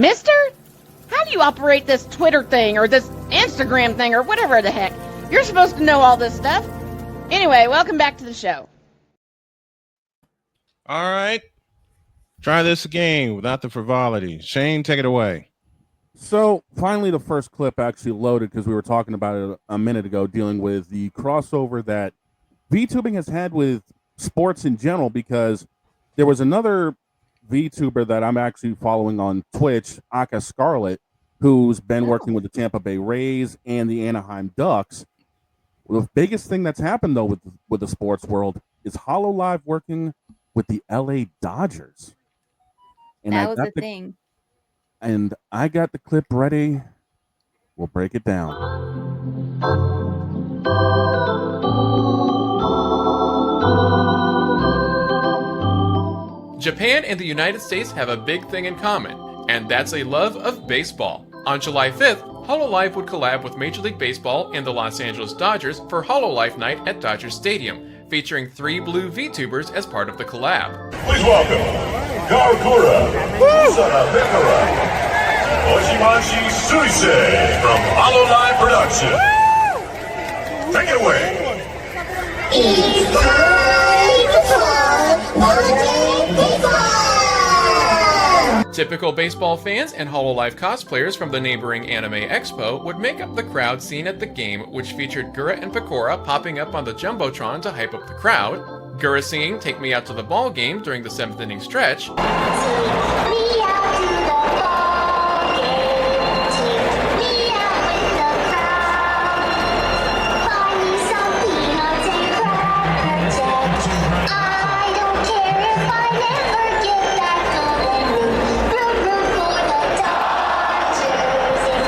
Mister? How do you operate this Twitter thing or this Instagram thing or whatever the heck? You're supposed to know all this stuff. Anyway, welcome back to the show. All right. Try this again without the frivolity. Shane, take it away. So finally, the first clip actually loaded because we were talking about it a minute ago, dealing with the crossover that VTubing has had with sports in general, because there was another VTuber that I'm actually following on Twitch, Aka Scarlet, who's been working with the Tampa Bay Rays and the Anaheim Ducks. Well, the biggest thing that's happened, though, with the sports world is HoloLive working with the LA Dodgers. And that was a thing. And I got the clip ready. We'll break it down. Japan and the United States have a big thing in common, and that's a love of baseball. On July 5th, HoloLive would collab with Major League Baseball and the Los Angeles Dodgers for HoloLive Night at Dodger Stadium, featuring 3 blue VTubers as part of the collab. Please welcome Gargura Usara Oshimachi Suisei from HoloLive Production. Take it away. It's time to talk Monday Baseball! Typical baseball fans and HoloLive cosplayers from the neighboring Anime Expo would make up the crowd scene at the game, which featured Gura and Pecora popping up on the Jumbotron to hype up the crowd, Gura singing Take Me Out to the Ball Game during the 7th inning stretch, Take me out to the ball game. Take me out with the crowd. Buy me some peanuts and cracker jacks. I don't care if I never get back golden root. Root for the Dodgers. If they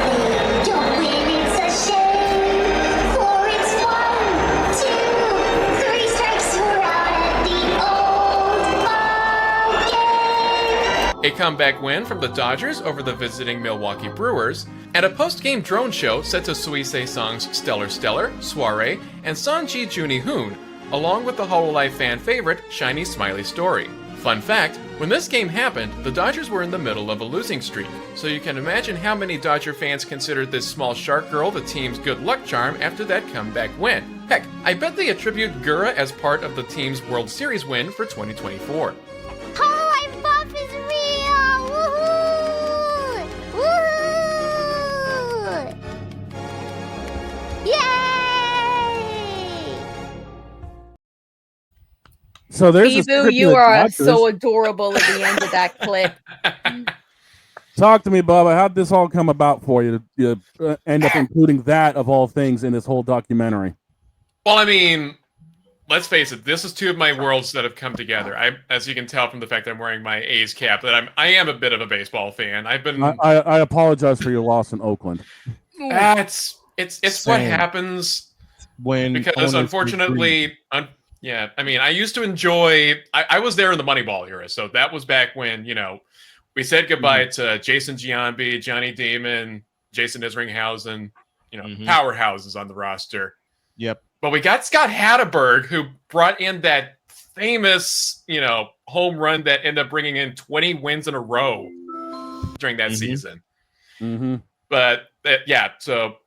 don't win, it's a shame. For it's 1, 2, 3 strikes, we're out at the old ball game. a comeback win from the Dodgers over the visiting Milwaukee Brewers, and a post-game drone show set to Suisei songs Stellar Stellar, Soiree, and Sanji Juni Hoon, along with the HoloLive fan favorite Shiny Smiley Story. Fun fact, when this game happened, the Dodgers were in the middle of a losing streak, so you can imagine how many Dodger fans considered this small shark girl the team's good luck charm after that comeback win. Heck, I bet they attribute Gura as part of the team's World Series win for 2024. HoloLive buff is real! Woohoo! Woohoo! Yay! So there's Boo, you are so adorable at the end of that clip. Talk to me, Bubba. How'd this all come about for you to end up including that, of all things, in this whole documentary? Well, I mean, let's face it, this is 2 of my worlds that have come together. As you can tell from the fact that I'm wearing my A's cap, that I am a bit of a baseball fan. I've been. I apologize for your loss in Oakland. It's what happens because unfortunately, yeah. I mean, I used to enjoy. I was there in the Moneyball era, so that was back when we said goodbye to Jason Giambi, Johnny Damon, Jason Isringhausen, powerhouses on the roster. Yep. But we got Scott Hatteberg, who brought in that famous, home run that ended up bringing in 20 wins in a row during that season. Mm-hmm. But so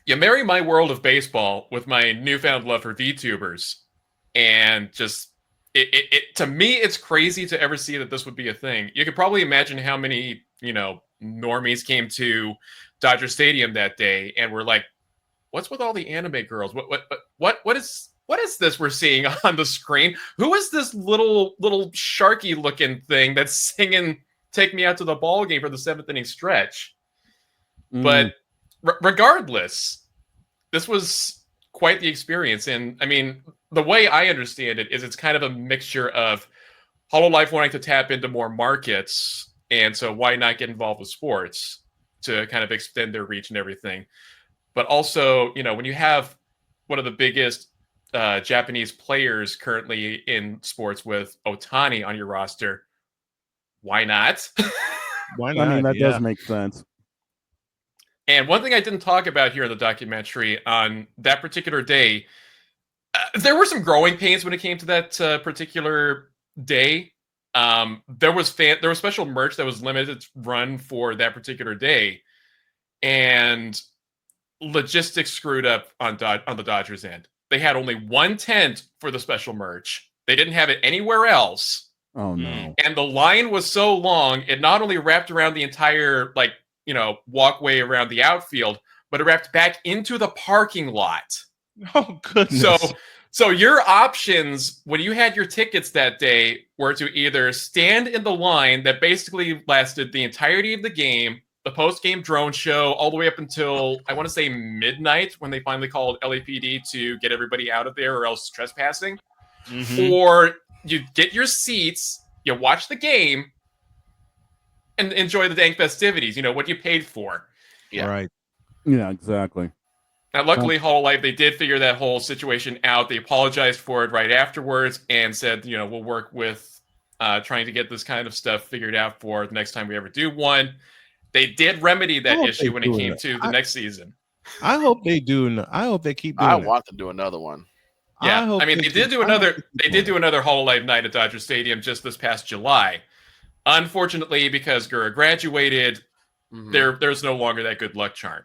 you marry my world of baseball with my newfound love for VTubers, and just it to me, it's crazy to ever see that this would be a thing. You could probably imagine how many normies came to Dodger Stadium that day and were like, "What's with all the anime girls? What is this we're seeing on the screen? Who is this little sharky looking thing that's singing Take Me Out to the Ball Game for the 7th inning stretch?" But regardless, this was quite the experience. And I mean, the way I understand it is it's kind of a mixture of HoloLive wanting to tap into more markets, and so why not get involved with sports to kind of extend their reach and everything. But also, when you have one of the biggest Japanese players currently in sports with Ohtani on your roster, why not? Why not? I mean, that does make sense. And one thing I didn't talk about here in the documentary, on that particular day, there were some growing pains when it came to that particular day. there was special merch that was limited run for that particular day, and logistics screwed up on the Dodgers end. They had only one tent for the special merch. They didn't have it anywhere else. Oh no! And the line was so long, it not only wrapped around the entire walkway around the outfield, but it wrapped back into the parking lot. Oh goodness! So your options when you had your tickets that day were to either stand in the line that basically lasted the entirety of the game, the post-game drone show, all the way up until, I want to say, midnight, when they finally called LAPD to get everybody out of there or else trespassing. Mm-hmm. Or you get your seats, you watch the game, and enjoy the dang festivities, what you paid for. Yeah. Right. Yeah, exactly. Now, luckily, Hololive, they did figure that whole situation out. They apologized for it right afterwards and said, we'll work with trying to get this kind of stuff figured out for the next time we ever do one. They did remedy that issue when it came to the next season. I hope they do. I hope they keep doing it. I want to do another one. Yeah, they did do another. They did do another Hololive night at Dodger Stadium just this past July. Unfortunately, because Gura graduated, there's no longer that good luck charm.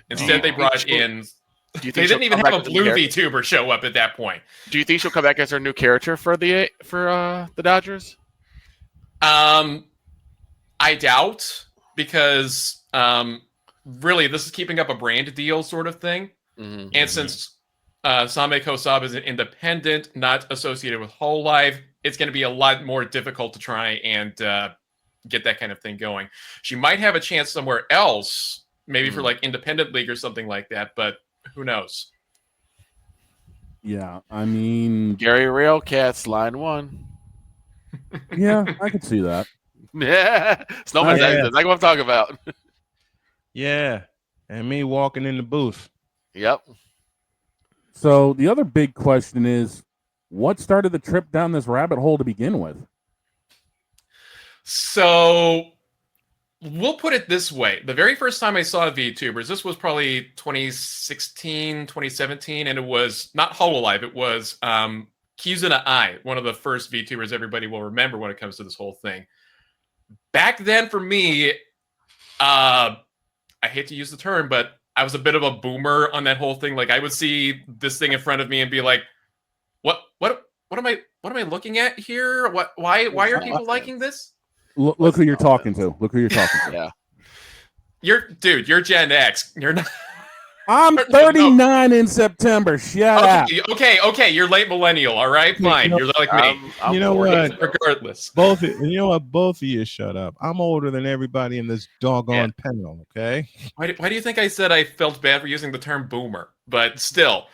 Instead, they brought in. They didn't even have a blue VTuber show up at that point. Do you think she'll come back as her new character for the Dodgers? I doubt, because really this is keeping up a brand deal sort of thing. Mm-hmm. And since Same Kosab is an independent, not associated with Hololive, it's going to be a lot more difficult to try and get that kind of thing going. She might have a chance somewhere else, maybe for Independent League or something like that, but who knows? Yeah, I mean, Gary Railcats, line 1. Yeah, I could see that. Yeah, Snowman's that's what I'm talking about. Yeah, and me walking in the booth. Yep. So the other big question is, what started the trip down this rabbit hole to begin with? So we'll put it this way. The very first time I saw VTubers, this was probably 2016, 2017, and it was not Hololive. It was Kizuna Ai, one of the first VTubers everybody will remember when it comes to this whole thing. Back then, for me, I hate to use the term, but I was a bit of a boomer on that whole thing. Like, I would see this thing in front of me and be like, "What am I looking at here? Why are people liking this?" Look who you're talking to. Look who you're talking to. Yeah. You're Gen X. You're not. I'm 39 in September. Shut up. Okay. You're late millennial. All right, fine. You're like me. You know what? Regardless, both of you shut up. I'm older than everybody in this doggone panel. Okay. Why do you think I said I felt bad for using the term boomer? But still,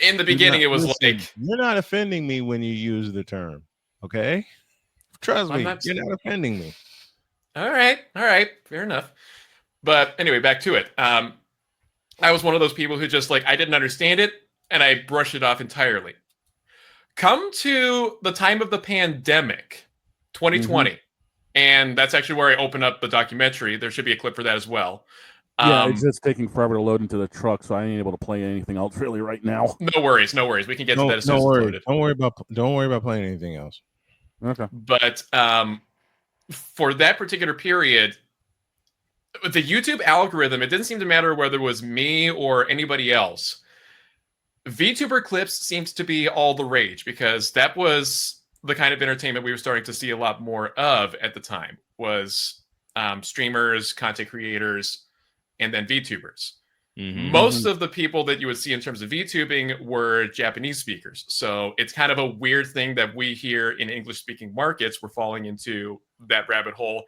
in the beginning, it was like, you're not offending me when you use the term. Okay. Trust me, you're not offending me. All right, fair enough. But anyway, back to it. I was one of those people who just I didn't understand it, and I brushed it off entirely. Come to the time of the pandemic, 2020, and that's actually where I open up the documentary. There should be a clip for that as well. Yeah, it's just taking forever to load into the truck, so I ain't able to play anything else really right now. No worries. We can get to that as soon as it's loaded. Don't worry about playing anything else. Okay. But for that particular period, the YouTube algorithm, it didn't seem to matter whether it was me or anybody else. VTuber clips seems to be all the rage, because that was the kind of entertainment we were starting to see a lot more of at the time, was streamers, content creators, and then VTubers. Mm-hmm. Most of the people that you would see in terms of VTubing were Japanese speakers. So it's kind of a weird thing that we here in English-speaking markets were falling into that rabbit hole,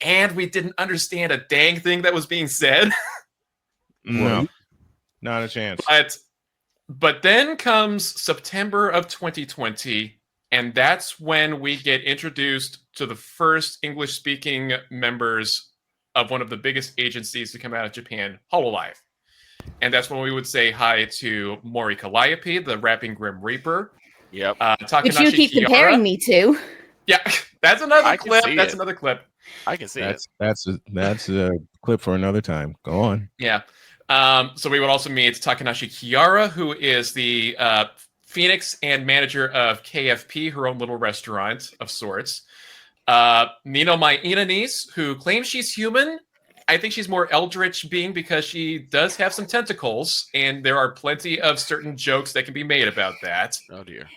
and we didn't understand a dang thing that was being said. No, not a chance. But then comes September of 2020, and that's when we get introduced to the first English-speaking members of one of the biggest agencies to come out of Japan, Hololive. And that's when we would say hi to Mori Calliope, the rapping Grim Reaper. Yep. Which you keep comparing me to. Yeah, that's another clip. That's another clip. I can see it. That's a clip for another time. Go on. Yeah. So we would also meet Takanashi Kiara, who is the Phoenix and manager of KFP, her own little restaurant of sorts. Nino, my Ina niece, who claims she's human. I think she's more eldritch being because she does have some tentacles, and there are plenty of certain jokes that can be made about that. Oh dear.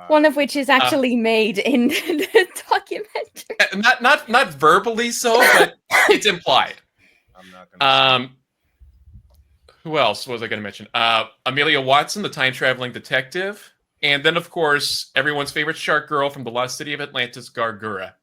One of which is actually made in the documentary. Not verbally so, but it's implied. I'm not gonna Who else was I going to mention? Amelia Watson, the time-traveling detective. And then, of course, everyone's favorite shark girl from the lost city of Atlantis, Gargura.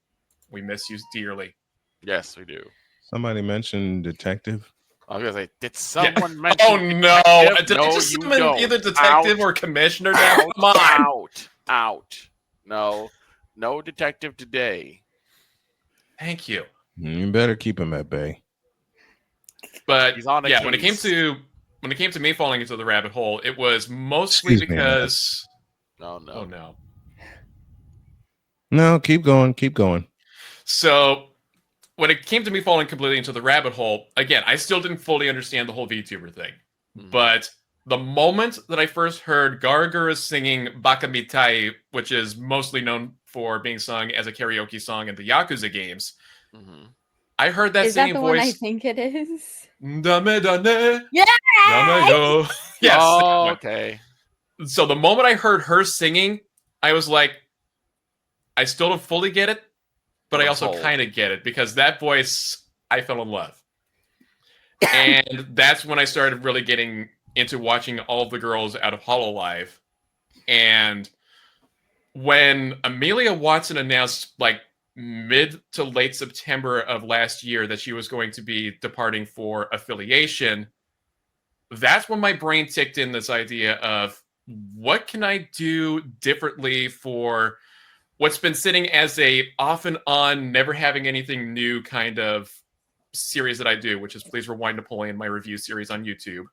We miss you dearly. Yes, we do. Somebody mentioned detective. I was gonna say, did someone mention? Oh no! detective? Did I No, just you summon don't. either detective or commissioner now? Come on! Out. No detective today. Thank you. You better keep him at bay. But He's on a yeah, when it case. came to me falling into the rabbit hole, it was mostly Excuse me, because No. oh no. No, keep going. So when it came to me falling completely into the rabbit hole, again, I still didn't fully understand the whole VTuber thing. Mhm. But the moment that I first heard Gargura singing Baka Mitai, which is mostly known for being sung as a karaoke song in the Yakuza games, Mhm. I heard that Is that singing the one I voice. think it is? Dame dane, Yeah. dame yo. Yes. that Oh, one. okay. So the moment I heard her singing, I was like, I still don't fully get it, but I also Sold. kind of get it because that voice, I fell in love. And that's when I started really getting into watching all of the girls out of Hololive. And when Amelia Watson announced like mid to late September of last year that she was going to be departing for affiliation, that's when my brain ticked in this idea of what can I do differently for what's been sitting as a off and on, never having anything new kind of series that I do, which is Please Rewind Napoleon, my review series on YouTube.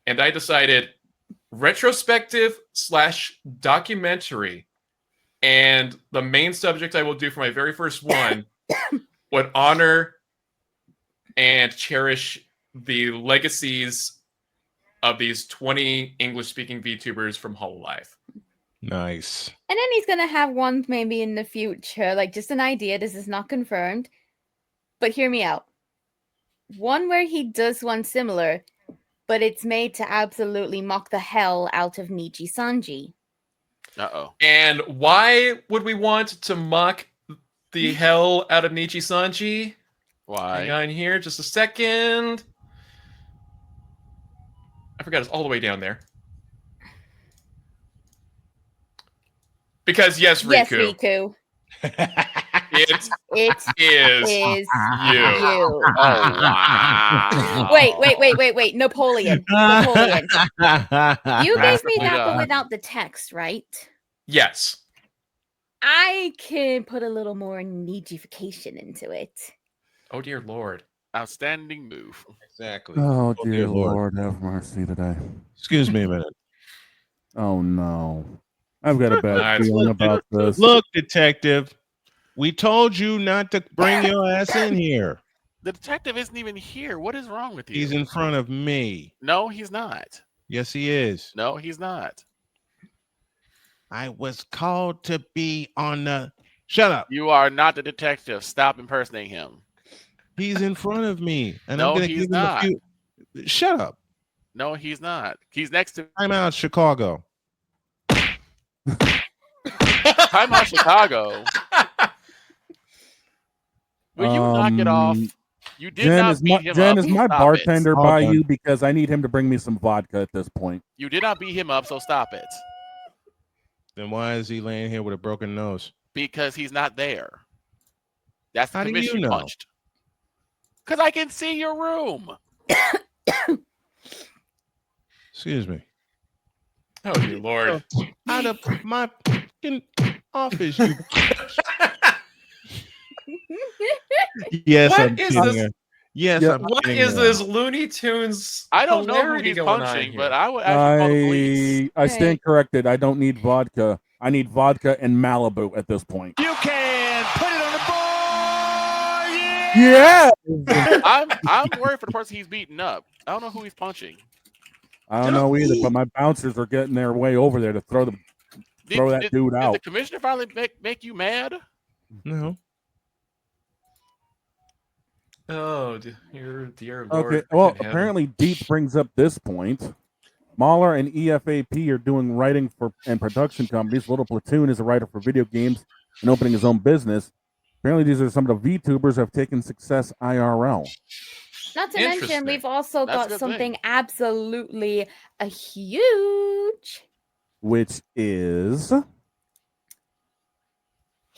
And I decided retrospective / documentary. And the main subject I will do for my very first one would honor and cherish the legacies of these 20 English-speaking VTubers from Hololive. Nice. And then he's gonna have one maybe in the future, like just an idea. This is not confirmed, but hear me out. One where he does one similar, but it's made to absolutely mock the hell out of Nichi Sanji. Uh-oh. And why would we want to mock the hell out of Nichi Sanji? Why? Hang on here, just a second. I forgot it's all the way down there. Because yes, Yes, Riku, Riku. it It is is you. you. Oh wow. Wait. Napoleon. Napoleon. You That's gave me the that, but point. without the text, right? Yes. I can put a little more nichification into it. Oh dear Lord. Outstanding move. Exactly. Oh, dear Lord, have mercy today. Excuse me a minute. Oh, no. I've got a bad Alright. feeling about this. Look, detective, we told you not to bring your ass in here. The detective isn't even here. What is wrong with you? He's in front of me. No, he's not. Yes, he is. No, he's not. I was called to be on the... Shut up. You are not the detective. Stop impersonating him. He's in front of me. And No, I'm going to he's give him a not. few... Shut up. No, he's not. He's next to I'm out, Chicago. Time out Chicago. Will you knock it off? You did Jen, not is beat my, him Jen up. is my Stop bartender it. by Hold you on. because I need him to bring me some vodka at this point. You did not beat him up, so stop it. Then why is he laying here with a broken nose? Because he's not there. That's the How do you commission know? punched. Because I can see your room. Excuse me. Oh dear Lord. Out of my fucking office, you... Yes, What I'm is kidding. this? her. Yes, Yeah. I'm What kidding. is her. this Looney Tunes? I don't know who hilarity he's going on punching, here? but I would actually call the police. I stand corrected. I don't need vodka. I need vodka and Malibu at this point. You can put it on the board. Yeah. I'm worried for the person he's beating up. I don't know who he's punching. I don't know either, but my bouncers are getting their way over there to throw that dude Did out. the commissioner finally make you mad? No. Oh, dear Lord. Okay, well, apparently Deep brings up this point. Mahler and EFAP are doing writing for and production companies. Little Platoon is a writer for video games and opening his own business. Apparently, these are some of the VTubers who have taken success IRL. Not to mention, we've also got something absolutely huge. Which is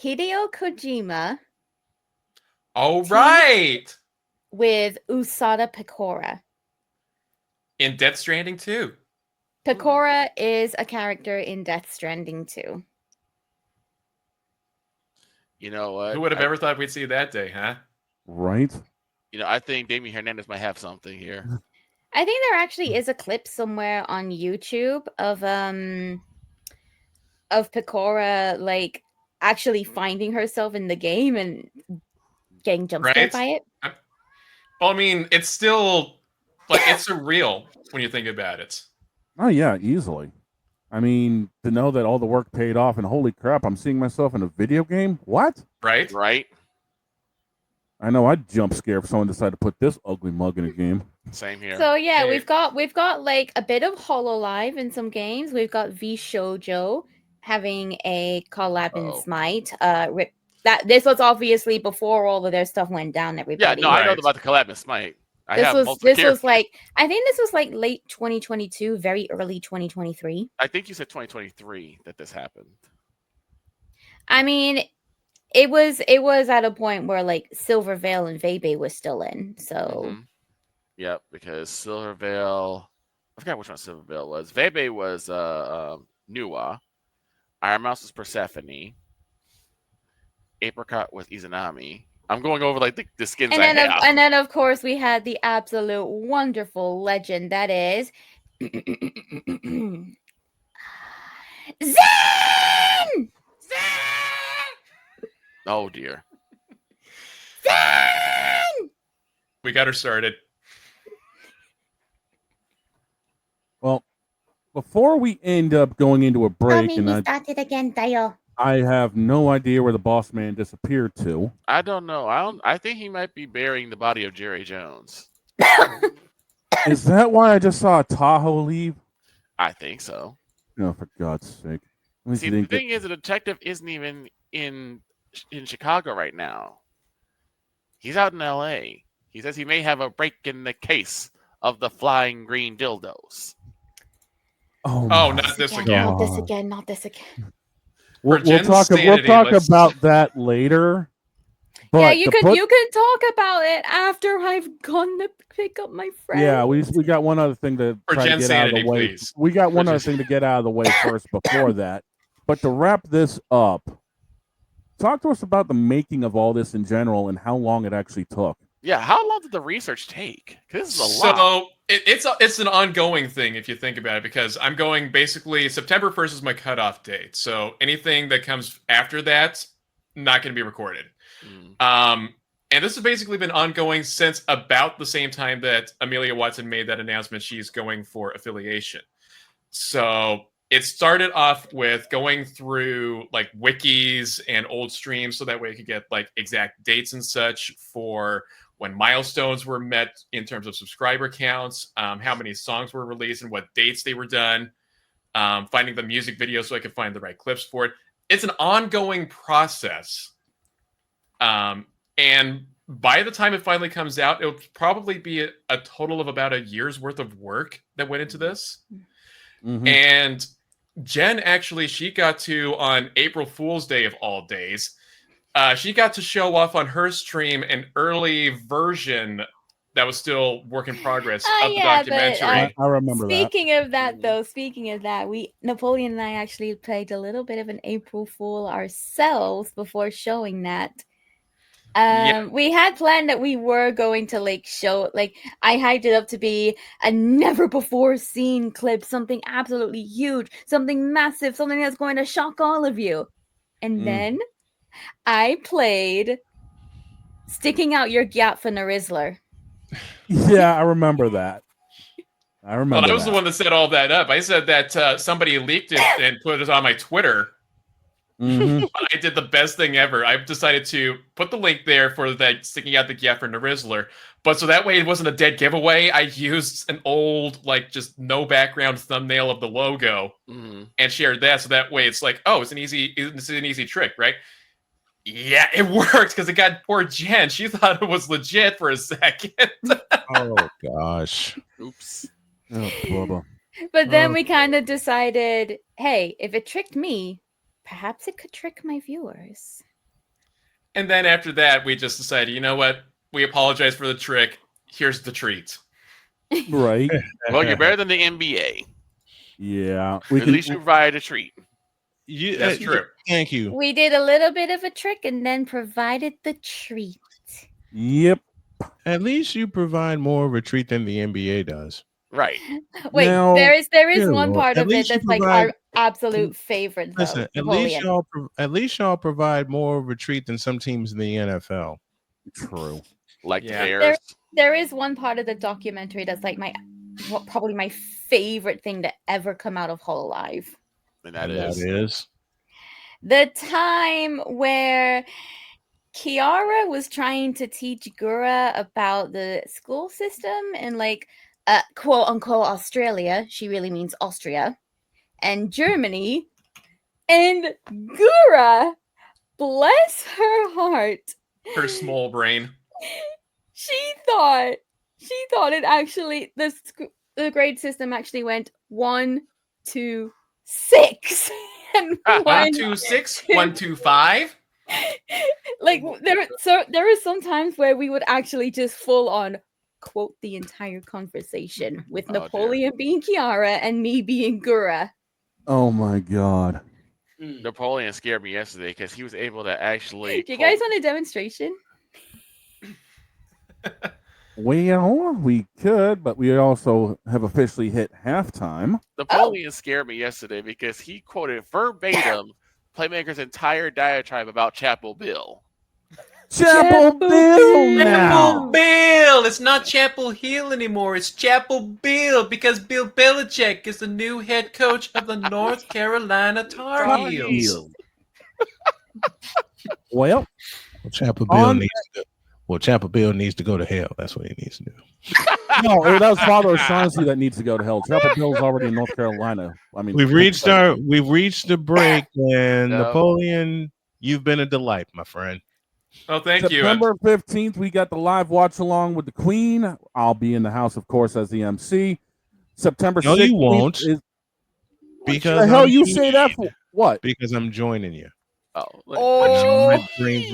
Hideo Kojima. All right. With Usada Pecora. In Death Stranding 2. Pecora is a character in Death Stranding 2. You know what? Who would have ever thought we'd see that day, huh? Right. You know, I think Damien Hernandez might have something here. I think there actually is a clip somewhere on YouTube of Pecora like actually finding herself in the game and getting jump scared by it. Well, I mean, it's still like it's surreal when you think about it. Oh yeah, easily. I mean, to know that all the work paid off and holy crap, I'm seeing myself in a video game? What? Right? Right. I know I'd jump scare if someone decided to put this ugly mug in a game. Same here. So yeah, we've got like a bit of HoloLive in some games. We've got V Shoujo having a collab in Smite. This was obviously before all of their stuff went down. Everybody. Yeah, no, I know about the collab in Smite. This was like I think this was like late 2022, very early 2023. I think you said 2023 that this happened. I mean, it was at a point where like Silverveil and Vebe was still in. So, Yep, because Silverveil, I forgot which one Silverveil was. Vebe was Nuwa. Iron Mouse was Persephone. Apricot was Izanami. I'm going over like the skins and then of course we had the absolute wonderful legend that is Zen! Oh dear. Zen! We got her started. Well, before we end up going into a break, started again, Dale. I have no idea where the boss man disappeared to. I don't know. I think he might be burying the body of Jerry Jones. Is that why I just saw a Tahoe leave? I think so. No, for God's sake. See, the thing is, the detective isn't even in Chicago right now. He's out in L.A. He says he may have a break in the case of the flying green dildos. Oh, not this again. Not this again. Not this again. We'll talk about that later. But yeah, you can talk about it after I've gone to pick up my friend. Yeah, we got one other thing to try to get out of the way. Please. We got one other thing to get out of the way first before that. But to wrap this up, talk to us about the making of all this in general and how long it actually took. Yeah, how long did the research take? Because this is a lot. So it's an ongoing thing if you think about it, because I'm going basically September 1st is my cutoff date. So anything that comes after that, not going to be recorded. And this has basically been ongoing since about the same time that Amelia Watson made that announcement she's going for affiliation. So it started off with going through like wikis and old streams so that way I could get like exact dates and such for when milestones were met in terms of subscriber counts, how many songs were released and what dates they were done, finding the music videos so I could find the right clips for it. It's an ongoing process. And by the time it finally comes out, it'll probably be a total of about a year's worth of work that went into this. And Jen, actually, she got to, on April Fool's Day of all days, she got to show off on her stream an early version that was still work in progress of the documentary. I remember that. Speaking of that, Napoleon and I actually played a little bit of an April Fool ourselves before showing that. We had planned that we were going to show, I hyped it up to be a never before seen clip, something absolutely huge, something massive, something that's going to shock all of you. And then I played Sticking Out Your Gyat for Narizzler. Yeah, I remember that. I was the one that set all that up. I said that somebody leaked it and put it on my Twitter. I did the best thing ever. I decided to put the link there for that sticking out the Geffer and the Rizzler. But so that way it wasn't a dead giveaway, I used an old, like, just no background thumbnail of the logo and shared that. So that way it's like, oh, it's an easy trick, right? Yeah, it worked because it got poor Jen. She thought it was legit for a second. Oh gosh. Oops. Oh, Bubba. But then we kind of decided, hey, if it tricked me, perhaps it could trick my viewers. And then after that, we just decided, you know what? We apologize for the trick. Here's the treat. Right. Well, you're better than the NBA. Yeah. At least you provide a treat. That's true. Thank you. We did a little bit of a trick and then provided the treat. Yep. At least you provide more of a treat than the NBA does. Right. Wait, Now- there is Dear one Lord, part at of it least you that's like provide- our absolute favorite. Though, Listen, Napoleon. at least y'all provide more of a treat than some teams in the NFL. True. Like Yeah. the Bears. There is one part of the documentary that's like probably my favorite thing to ever come out of Hololive. And that And is. that is. The time where Kiara was trying to teach Gura about the school system in like quote unquote Australia. She really means Austria and Germany. And Gura, bless her heart, Her small brain. she thought it actually the grade system actually went 1, 2, 6 and 1, 2, 6, 1, 2, 5. like there are some times where we would actually just full on quote the entire conversation with Oh, dear. Napoleon being Kiara and me being Gura. Oh my God. Napoleon scared me yesterday because he was able to actually. Do you guys want a demonstration? Well, we could, but we also have officially hit halftime. Napoleon scared me yesterday because he quoted verbatim Playmaker's entire diatribe about Chapel Bill. Chapel Bill now. Chapel Bill! It's not Chapel Hill anymore. It's Chapel Bill because Bill Belichick is the new head coach of the North Carolina Tar Heels. Well, Chapel Bill needs to go to hell. That's what he needs to do. no, that was Father O'Shaughnessy that needs to go to hell. Chapel Bill's already in North Carolina. I mean, We've reached the break, and Yep. Napoleon, you've been a delight, my friend. Oh, thank you. September 15th, we got the live watch along with the Queen. I'll be in the house, of course, as the MC. September 16th. No, you won't. Because the hell you say that for? What? Because I'm joining you. Oh,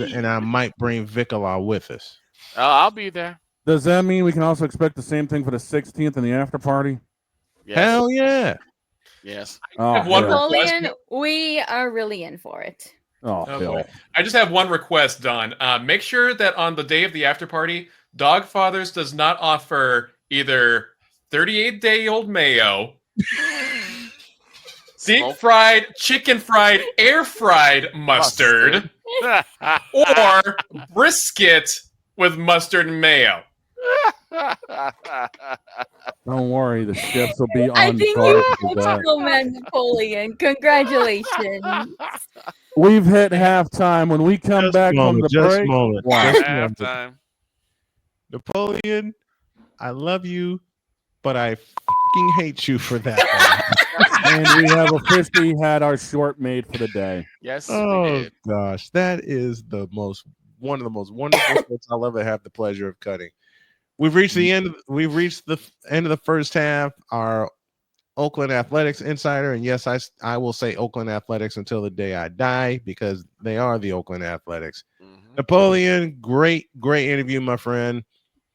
And I might bring Vicola with us. I'll be there. Does that mean we can also expect the same thing for the 16th and the after party? Yes. Hell yeah. Yes. Oh, have one hell. Napoleon, we are really in for it. Oh, Oh, hell. boy. I just have one request, Don. Make sure that on the day of the after party, Dogfathers does not offer either 38-day-old mayo, deep fried, chicken fried, air fried mustard, or brisket with mustard and mayo. Don't worry, the chefs will be I on think guard you for that. compliment Napoleon. Congratulations. We've hit halftime. When we come Just back a from moment, the just a break, moment. wow. Just a moment. Halftime. Napoleon, I love you, but I fucking hate you for that. and we have officially had our short made for the day. Yes, we Oh did. gosh, that is one of the most wonderful shorts I'll ever have the pleasure of cutting. We've reached the end. We've reached the end of the first half. Our Oakland Athletics insider, and yes, I will say Oakland Athletics until the day I die because they are the Oakland Athletics. Mhm. Napoleon, great interview, my friend.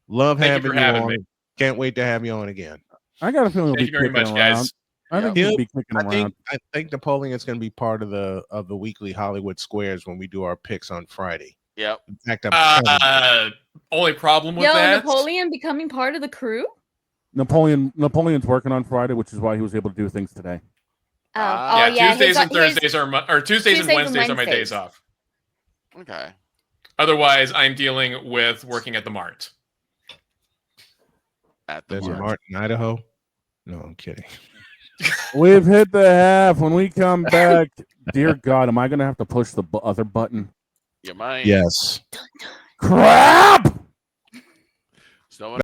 Love Thank you having for you having on. me. Can't wait to have you on again. I got a feeling Thank we'll you be very kicking much, around. guys. I think Yep. we'll be kicking around. I think Napoleon's going to be part of the weekly Hollywood Squares when we do our picks on Friday. Yep. In fact, I'm Only problem with Yo, that. Napoleon becoming part of the crew? Napoleon's working on Friday, which is why he was able to do things today. Ah. Yeah, Tuesdays his- and Thursdays or Tuesdays and Tuesdays and Wednesdays are my Wednesdays. days off. Okay. Otherwise, I'm dealing with working at the Mart. At the There's a mark. Mart in Idaho. No, I'm kidding. We've hit the half. When we come back, dear God, am I going to have to push the other button? You might. Yes. Crap! So